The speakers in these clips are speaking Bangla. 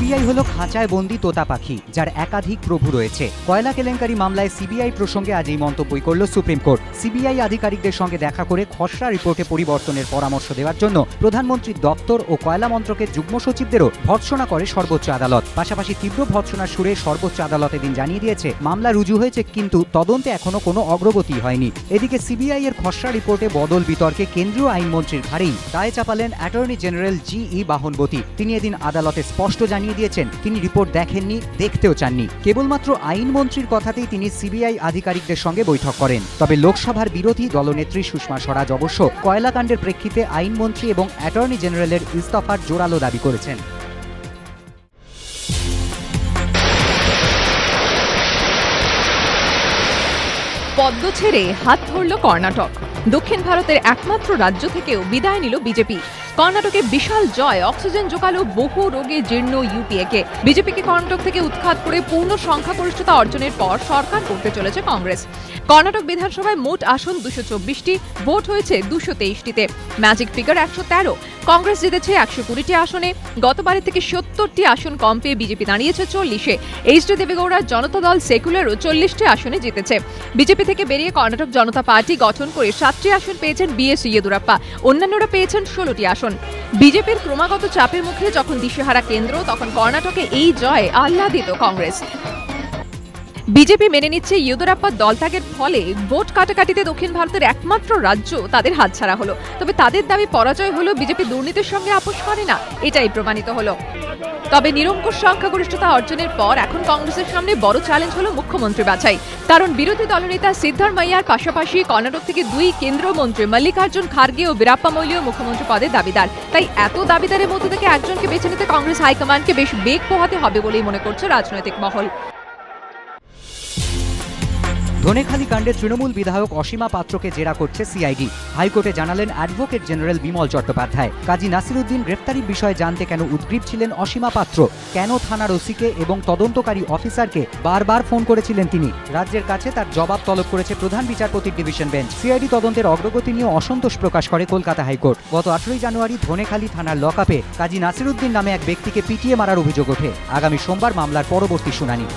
সিবিআই হলো খাঁচায় বন্দি তোতা পাখি, যার একাধিক প্রভু রয়েছে। কয়লা কেলেঙ্কারি মামলায় সিবিআই প্রসঙ্গে আজ এই মন্তব্যই করল সুপ্রিম কোর্ট। সিবিআই আধিকারিকদের সঙ্গে দেখা করে খসড়া রিপোর্টে পরিবর্তনের পরামর্শ দেওয়ার জন্য প্রধানমন্ত্রীর দপ্তর ও কয়লা মন্ত্রকের যুগ্ম সচিবদেরও ভর্ৎসনা করে সর্বোচ্চ আদালত। পাশাপাশি তীব্র ভর্ৎসনার সুরে সর্বোচ্চ আদালত এদিন জানিয়ে দিয়েছে মামলা রুজু হয়েছে, কিন্তু তদন্তে এখনো কোনো অগ্রগতি হয়নি। এদিকে সিবিআই এর খসড়া রিপোর্টে বদল বিতর্কে কেন্দ্রীয় আইনমন্ত্রীর ঘাড়েই দায় চাপালেন অ্যাটর্নি জেনারেল জি.ই. বাহনবতী। তিনি এদিন আদালতে স্পষ্ট জানিয়ে দিয়েছেন তিনি রিপোর্ট দেখেননি, দেখতেও চাননি। কেবলমাত্র আইনমন্ত্রীর কথাতেই তিনি সিবিআই আধিকারিকদের সঙ্গে বৈঠক করেন। তবে লোকসভার বিরোধী দলনেত্রী সুষমা স্বরাজ অবশ্য কয়লাকাণ্ডের প্রেক্ষিতে আইনমন্ত্রী এবং অ্যাটর্নি জেনারেলের ইস্তফার জোরালো দাবি করেছেন। পদ্ম ছেড়ে হাত ধরল কর্ণাটক। দক্ষিণ ভারতের একমাত্র রাজ্য থেকেও বিদায় নিল বিজেপি। কর্ণাটকে বিশাল জয় অক্সিজেন জোগালো বহু রোগে জীর্ণ ইউপিএকে। বিজেপিকে কর্ণাটক থেকে উৎখাত করে পূর্ণ সংখ্যাগরিষ্ঠতা অর্জনের পর সরকার করতে চলেছে কংগ্রেস। কর্ণাটক বিধানসভায় মোট আসন 224টি, ভোট হয়েছে 223টিতে, ম্যাজিক ফিগার 113। কংগ্রেস জিতেছে 120টি আসনে। গতবারের থেকে 70টি আসন কম পেয়ে বিজেপি দাঁড়িয়েছে 40-এ। এইচ.ডি. দেবেগৌড়ার জনতা দল সেকুলারও 40টি আসনে জিতেছে। বিজেপি থেকে বেরিয়ে কর্ণাটক জনতা পার্টি গঠন করে 7টি আসন পেয়েছেন বি.এস. ইয়েদুরাপ্পা, অন্যান্যরা পেয়েছেন 16টি আসন। বিজেপির ক্রমাগত চাপের মুখে যখন দিশেহারা কেন্দ্র, তখন কর্ণাটকে এই জয় আহ্লাদিত কংগ্রেস। বিজেপি মেনে নিচ্ছে ইয়েদুরাপ্পার দলত্যাগের ফলে ভোট কাটাকাটিতে দক্ষিণ ভারতের একমাত্র রাজ্য তাদের হাতছাড়া হলো। তবে তাদের দাবি পরাজয় হলো বিজেপি দুর্নীতির সঙ্গে আপোষ করে না, এটাই প্রমাণিত হলো। তবে নিরঙ্কুশ সংখ্যাগরিষ্ঠতা অর্জনের পর এখন কংগ্রেসের সামনে বড় চ্যালেঞ্জ হলো মুখ্যমন্ত্রী বাছাই। কারণ বিরোধী দলনেতা সিদ্ধারমাইয়ার পাশাপাশি কর্ণাটক থেকে 2 কেন্দ্রীয় মন্ত্রী মল্লিকার্জুন খার্গে ও বীরাপ্পা মৈলিও মুখ্যমন্ত্রী পদের দাবিদার। তাই এত দাবিদারের মধ্যে থেকে একজনকে বেছে নিতে কংগ্রেস হাইকমান্ডকে বেশ বেগ পোহাতে হবে বলেই মনে করছে রাজনৈতিক মহল। ধনেখালি কাণ্ডে তৃণমূল বিধায়ক অসীমা পাত্রকে জেরা করছে সিআইডি। হাইকোর্টে জানালেন অ্যাডভোকেট জেনারেল বিমল চট্টোপাধ্যায়। কাজী নাসিরুদ্দিন গ্রেফতারির বিষয়ে জানতে কেন উদ্গ্রীব ছিলেন অসীমা পাত্র, কেন থানার ওসিকে এবং তদন্তকারী অফিসারকে বারবার ফোন করেছিলেন তিনি, রাজ্যের কাছে তার জবাব তলব করেছে প্রধান বিচারপতির ডিভিশন বেঞ্চ। সিআইডি তদন্তের অগ্রগতি নিয়ে অসন্তোষ প্রকাশ করে কলকাতা হাইকোর্ট। গত 18 জানুয়ারি ধনেখালি থানার লকআপে কাজী নাসিরুদ্দিন নামে এক ব্যক্তিকে পিটিয়ে মারার অভিযোগ ওঠে। আগামী সোমবার মামলার পরবর্তী শুনানি।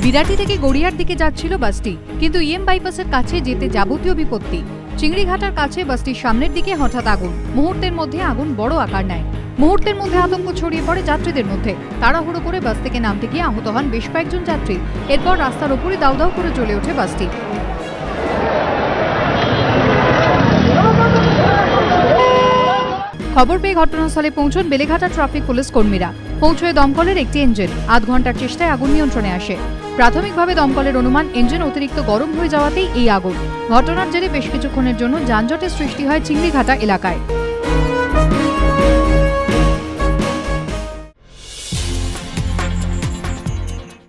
বিরাটি থেকে গড়িয়ার দিকে যাচ্ছিল বাসটি, কিন্তু ইএম বাইপাসের কাছে যেতে যাবতীয় বিপত্তি। চিংড়িঘাটার কাছে বাসটির সামনের দিকে হঠাৎ আগুন। মুহূর্তের মধ্যে আগুন বড় আকার নেয়। মুহূর্তের মধ্যে আতঙ্ক ছড়িয়ে পড়ে যাত্রীদের মধ্যে। তাড়াহুড়ো করে বাস থেকে নামতে গিয়ে আহত হন বেশ কয়েকজন যাত্রী। এরপর রাস্তার উপরে দাউ দাউ করে জ্বলে ওঠে বাসটি। খবর পেয়ে ঘটনাস্থলে পৌঁছন বেলেঘাটা ট্রাফিক পুলিশ কর্মীরা। পৌঁছয় দমকলের একটি ইঞ্জিন। আধ ঘন্টার চেষ্টায় আগুন নিয়ন্ত্রণে আসে। প্রাথমিকভাবে দমকলের অনুমান ইঞ্জিন অতিরিক্ত গরম হয়ে যাওয়াতেই এই আগুন। ঘটনার জেরে বেশ কিছুক্ষণের জন্য যানজটের সৃষ্টি হয় চিংড়িঘাটা এলাকায়।